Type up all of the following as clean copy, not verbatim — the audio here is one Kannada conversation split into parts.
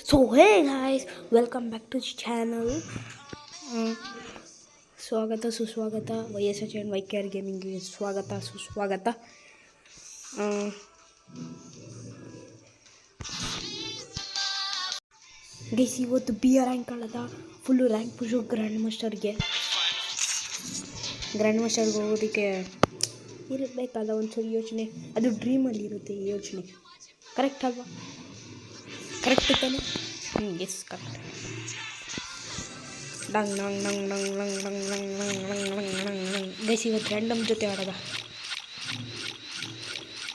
So hey guys, welcome back to the channel. ಸ್ವಾಗತ ಸುಸ್ವಾಗತ YSH and YKR ಗೇಮಿಂಗ್ಗೆ ಸ್ವಾಗತ ಸುಸ್ವಾಗತ. ಗೈಸ್ ಇವತ್ತು ರ್ಯಾಂಕ್ ಅಲ್ಲದ ಫುಲ್ಲು ರ್ಯಾಂಕ್ ಪುಷು ಗ್ರ್ಯಾಂಡ್ ಮಾಸ್ಟರ್ಗೆ ಹೋಗೋದಕ್ಕೆ ಇರಬೇಕಲ್ಲ ಒಂದ್ಸರಿ ಯೋಚನೆ. ಅದು ಡ್ರೀಮಲ್ಲಿ ಇರುತ್ತೆ ಈ ಯೋಚನೆ. ಕರೆಕ್ಟ್ ಅಲ್ವಾ? ಕರೆಕ್ಟ್ ತಾನೆ? Yes correct. ಡಂಗ್ ಡಂಗ್ ಡಂಗ್ ಡಂಗ್ ಡಂಗ್ ಡಂಗ್ ಡಂಗ್ ಡಂಗ್ ಡಂಗ್ ಡಂಗ್ ಡಂಗ್ ಡಂಗ್. ಗೈಸ್ ಇವತ್ತು ರ್ಯಾಂಡಮ್ ಜೊತೆ ಆಡೋದ.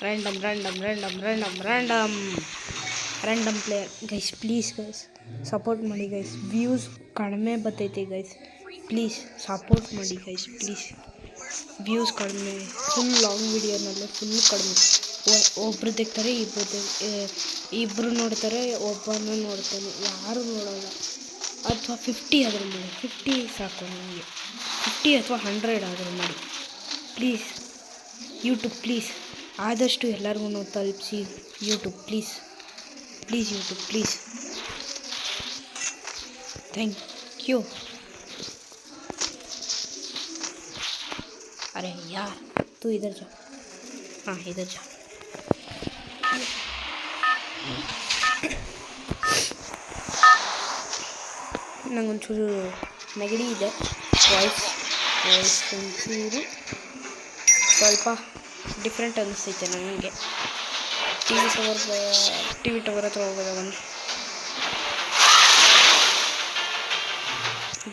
Random player guys. Please guys support ಮಾಡಿ ಗೈಸ್. ವ್ಯೂಸ್ ಕಡಿಮೆ ಬರ್ತೈತೆ ಗೈಸ್. ಪ್ಲೀಸ್ ಸಪೋರ್ಟ್ ಮಾಡಿ ಗೈಸ್ ಪ್ಲೀಸ್. ವ್ಯೂಸ್ ಕಡಿಮೆ, ಫುಲ್ ಲಾಂಗ್ ವಿಡಿಯೋನಲ್ಲೇ ಫುಲ್ ಕಡಿಮೆ. ಒಬ್ಬರು ತೆಗ್ತಾರೆ, ಇಬ್ಬರು ನೋಡ್ತಾರೆ, ಒಬ್ಬನು ನೋಡ್ತಾನೆ, ಯಾರು ನೋಡೋಲ್ಲ. ಅಥವಾ 50 ಆದರೂ ಮಾಡಿ, 50 ಸಾಕು ನನಗೆ. 50 ಅಥವಾ 100 ಆದರೂ ಮಾಡಿ ಪ್ಲೀಸ್. ಯೂಟ್ಯೂಬ್ ಪ್ಲೀಸ್ ಆದಷ್ಟು ಎಲ್ಲರಿಗೂ ತಲುಪಿಸಿ. YouTube please YouTube please. Thank you. अरे यार तू इधर जा. हाँ इधर जा. ನಂಗೊಂಚೂರು ನೆಗಡಿ ಇದೆ. ವಾಯ್ಸ್ ಒಂಚೂರು ಸ್ವಲ್ಪ ಡಿಫ್ರೆಂಟ್ ಅನ್ನಿಸ್ತೈತೆ ನನಗೆ. ಟಿ ವಿ ಟವರ್ ಹತ್ರ ಹೋಗೋದ ಒಂದು.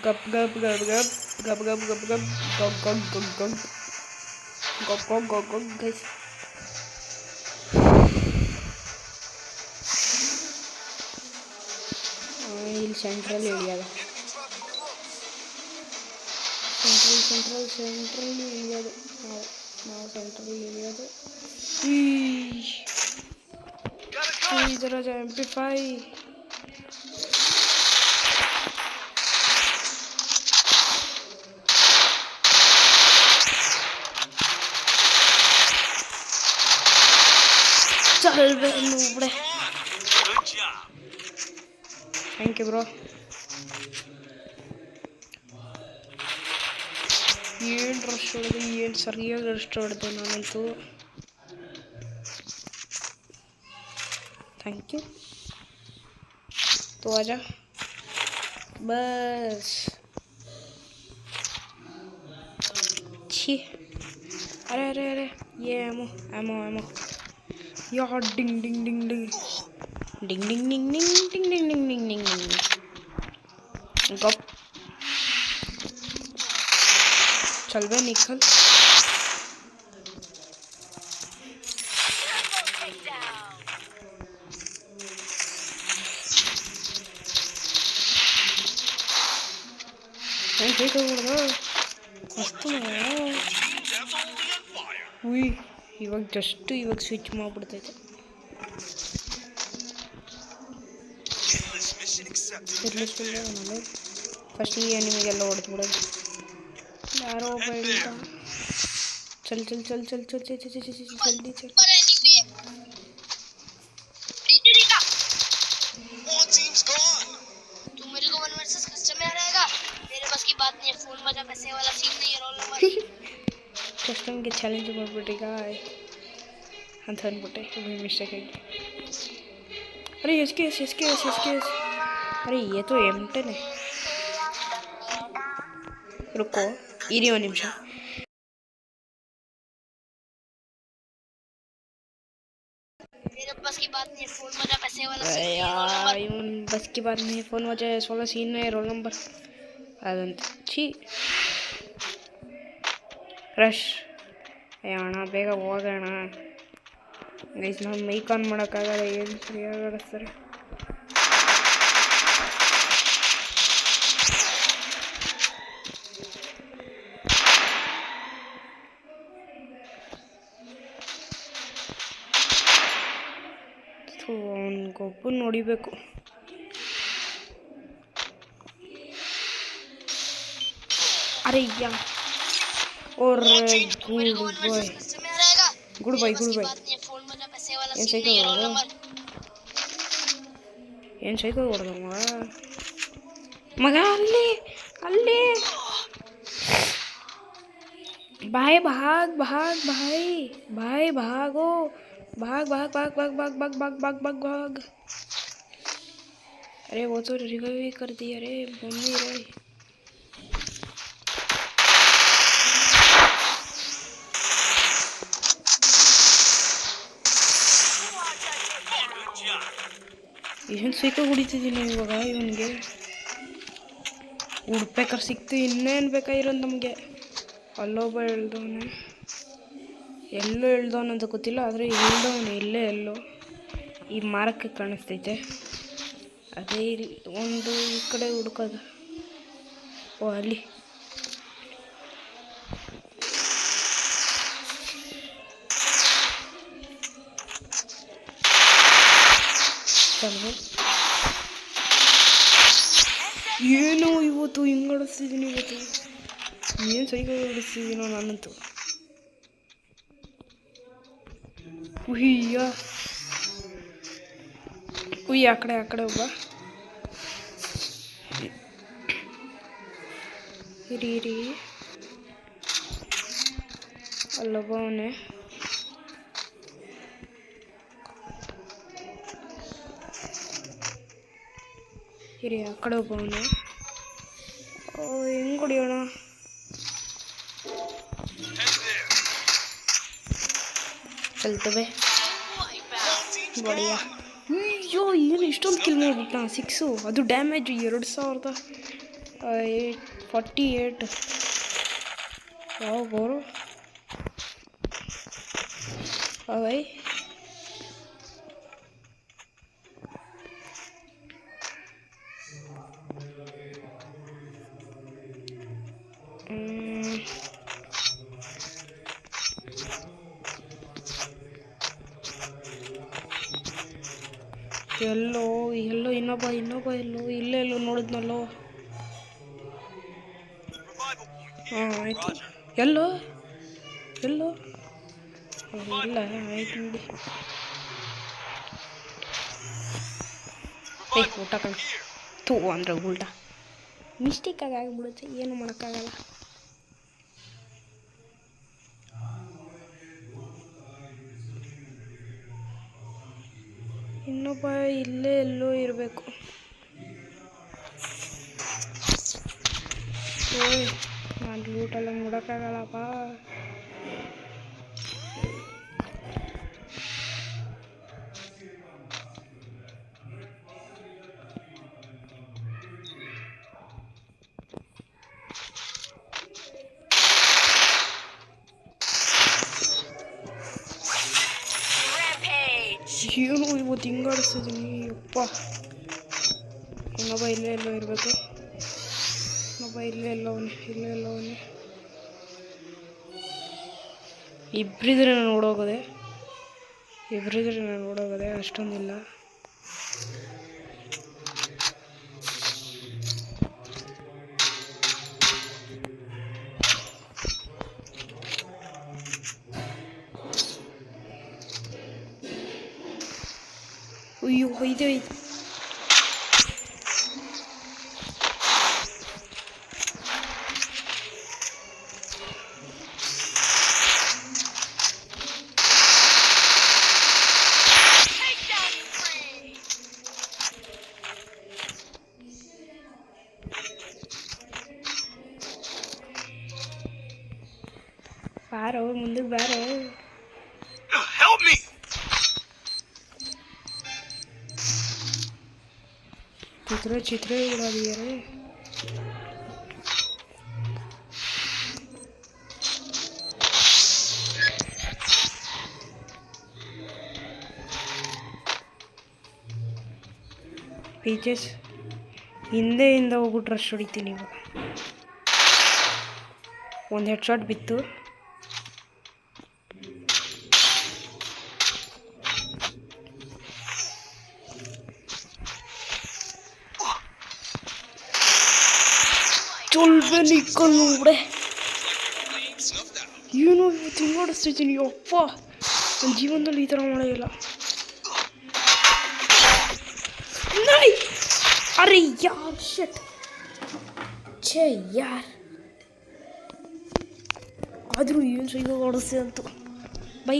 ಗಪ್ ಗಪ್ ಗಪ್ ಗಪ್ ಗಪ್ ಗಪ್ ಗಪ್ ಗಪ್ ಗಪ್ ಗಪ್ ಗಪ್ ಗಪ್ ಗಪ್ ಗಪ್ ಗಪ್ ಗಪ್ ಗೈಸ್. ಇಲ್ಲಿ ಸೆಂಟ್ರಲ್ಲಿ ಇಳಿಯೋದು. ಸೆಂಟ್ರಲ್ಲಿ ಇಳಿಯೋದು. ನಾವು ಸೆಂಟ್ರಲ್ಲಿ ಇಳಿಯೋದು. ಇದರ MP5 चल बे नूबड़े. Thank you bro. ಏನು ರಶ್ ಹೊಡೆದು, ಏನು ಸರಿಯಾಗಿ ರಶ್ ಹೊಡೆದೆ ನಾನಂತೂ. Thank you. तो आजा बस. छी अरे अरे अरे ये एमो एमो एमो यार. डिंग डिंग डिंग डिंग डिंग डिंग डिंग डिंग डिंग डिंग डिंग डिंग डिंग डिंग. गप चल बे निकल. ಇವಾಗ ಸ್ವಿಚ್ ಮಾಡ್ಬಿಡ್ತೈತೆ. ಫಸ್ಟ್ ಈ ನಿಮಗೆಲ್ಲ ಹೊಡೆದ್ಬಿಡೋದು. ಯಾರೋ ಒಬ್ಬ ಹೇಳ್ತಾ ಚಲ್ ಚಲ್ ಚಲ್ ಚಲ್ ಚಲ್ ಚಲ್ ಚಲ್ ಚಲ್ ಜಲ್ದಿ ಚಲ್. ಕಸ್ಟಮ್ಗೆ ಚಾಲೆಂಜ್ ಮಾಡಿಬಿಟ್ಟೀಗ ಅಂತ ಅಂದ್ಬಿಟ್ಟೆ ಮಿಸ್ಟೇಕ್ ಆಗಿ. अरे एस के एस. अरे ये तो M10 है. रुको इरी ಒಂದು ನಿಮಿಷ. बस की बात नहीं, फोन बजा पैसे वाला सीन है. रोल नंबर ಅದಂತ ಛೀ ರಶ್. ಅಣ್ಣ ಬೇಗ ಹೋಗೋಣ ಗೈಸ್. ನಾನು ಮೈಕ್ ಆನ್ ಮಾಡೋಕ್ಕಾಗಲ್ಲ. ಏನು ಸರಿಯಾಗಿ ಆಡಿಸ್ತಾರೆ. ಅವನಿಗೊಬ್ಬನ ನೋಡಿಬೇಕು. अरे यार और गुड बाय. ऐसे क्या हो रहा है? ಏನು ಸೈಕಲ್ ಹೊಡೆದ ಮಗ ಮಗ ಅಲ್ಲಿ ಅಲ್ಲಿ भाई भाग भाग भाई भाई भागो भाग भाग भाग भाग भाग भाग भाग भाग भाग भाग अरे वो तो रिवाइव ही कर दी अरे मम्मी रे ಏನು ಸೈಕಲ್ ಹೊಡಿತಿದ್ದೀನಿ ಇವಾಗ ಇವನಿಗೆ ಹುಡ್ಬೇಕಾರೆ ಸಿಕ್ತು ಇನ್ನೇನು ಬೇಕಾಗಿರೋದು ನಮಗೆ ಅಲ್ಲೊಬ್ಬ ಹೇಳ್ದವನೆ ಎಲ್ಲೋ ಹೇಳ್ದವನಂತ ಗೊತ್ತಿಲ್ಲ ಆದರೆ ಹೇಳ್ದವನು ಎಲ್ಲೋ ಈ ಮಾರಕ್ಕೆ ಕಾಣಿಸ್ತೈತೆ ಅದೇ ಇಲ್ಲಿ ಒಂದು ಈ ಕಡೆ ಹುಡ್ಕೋದು ಓ ಅಲ್ಲಿ ಏನೋ ಇವತ್ತು ಹಿಂಗೆ ಆಡಿಸ್ತಿದ್ದೀನಿ ಇವತ್ತು ಏನು ಸೈಕಲ್ ಆಡಿಸ್ತಿದ್ದೀನೋ ನಾನಂತೂ ಉಯ್ಯ ಆ ಕಡೆ ಒಬ್ಬ ಇರಿ ಅಲ್ಲೊಬ್ಬ ಅವನೇ ಇರಿ ಆ ಕಡೆ ಒಬ್ಬ ಅವನೇ ಹೆಂಗೆ ಹೊಡಿಯೋಣ ಚಲ್ತವೆ ಬಡಿಯ ಅಯ್ಯೋ ಏನು ಇಷ್ಟೊಂದು ಕಿಲ್ ಮಾಡ್ಬಿಟ್ಟ 6 ಅದು ಡ್ಯಾಮೇಜ್ 2848 ಯಾವ ಬೋರು ಅವೈ ಎಲ್ಲೋ ಇನ್ನೊಬ್ಬ ಎಲ್ಲೋ ನೋಡಿದ್ನಲ್ಲೋ ಹಾಂ ಆಯಿತು ಎಲ್ಲೋ ಇಲ್ಲ ಆಯ್ತು ನೋಡಿ ಊಟ ಕಣ ತೂ ಅಂದರೆ ಉಲ್ಟ ಮಿಸ್ಟೇಕಾಗಿ ಆಗಿಬಿಡುತ್ತೆ ಏನು ಮಾಡೋಕ್ಕಾಗಲ್ಲ ಇನ್ನೊಬ್ಬ ಇಲ್ಲೇ ಎಲ್ಲೋ ಇರಬೇಕು ಓಯ್ ನಾನು ಲೂಟೆಲ್ಲ ನೋಡೋಕ್ಕಾಗಲ್ಲಪ್ಪ ಏನು ಇವತ್ತು ಹಿಂಗಾಡಿಸ್ತಿದ್ದೀನಿ ಅಪ್ಪ ಇನ್ನೊಬ್ಬ ಇಲ್ಲೇ ಎಲ್ಲೋ ಇರಬೇಕು ಇನ್ನೊಬ್ಬ ಇಲ್ಲೇ ಎಲ್ಲವನೇ ಇಬ್ಬರಿದ್ರೆ ನಾನು ಓಡೋಗೋದೆ ಅಷ್ಟೊಂದಿಲ್ಲ ಅಯ್ಯೋ ಇದೆ ಬಾರೋ ಮುಂದಕ್ಕೆ ಬಾರೋ चित्रे उड़ा दिए रे ಪೀಚಸ್ ಹಿಂದೆಯಿಂದ ಹೋಗ್ಬಿಟ್ಟು ರಶ್ ಹೊಡಿತೀನಿ ಇವಾಗ ಒಂದು ಹೆಡ್ ಶಾಟ್ ಬಿತ್ತು ಚೊಲ್ಬೆ ನಿಕ್ಕೊಂಡು ಬಿಡೆ ಏನು ಇವತ್ತು ಮಾಡಿಸ್ತಿದ್ದೀನಿ ಅಪ್ಪ ನನ್ನ ಜೀವನದಲ್ಲಿ ಈ ಥರ ಮಾಡೋದಿಲ್ಲ ಅರೆ ಯಾರ್ ಶಟ್ ಛೇ ಯಾರ್ ಆದರೂ ಏನು ಸೈಕಲ್ ಓಡಿಸಿ ಅಂತು ಬೈ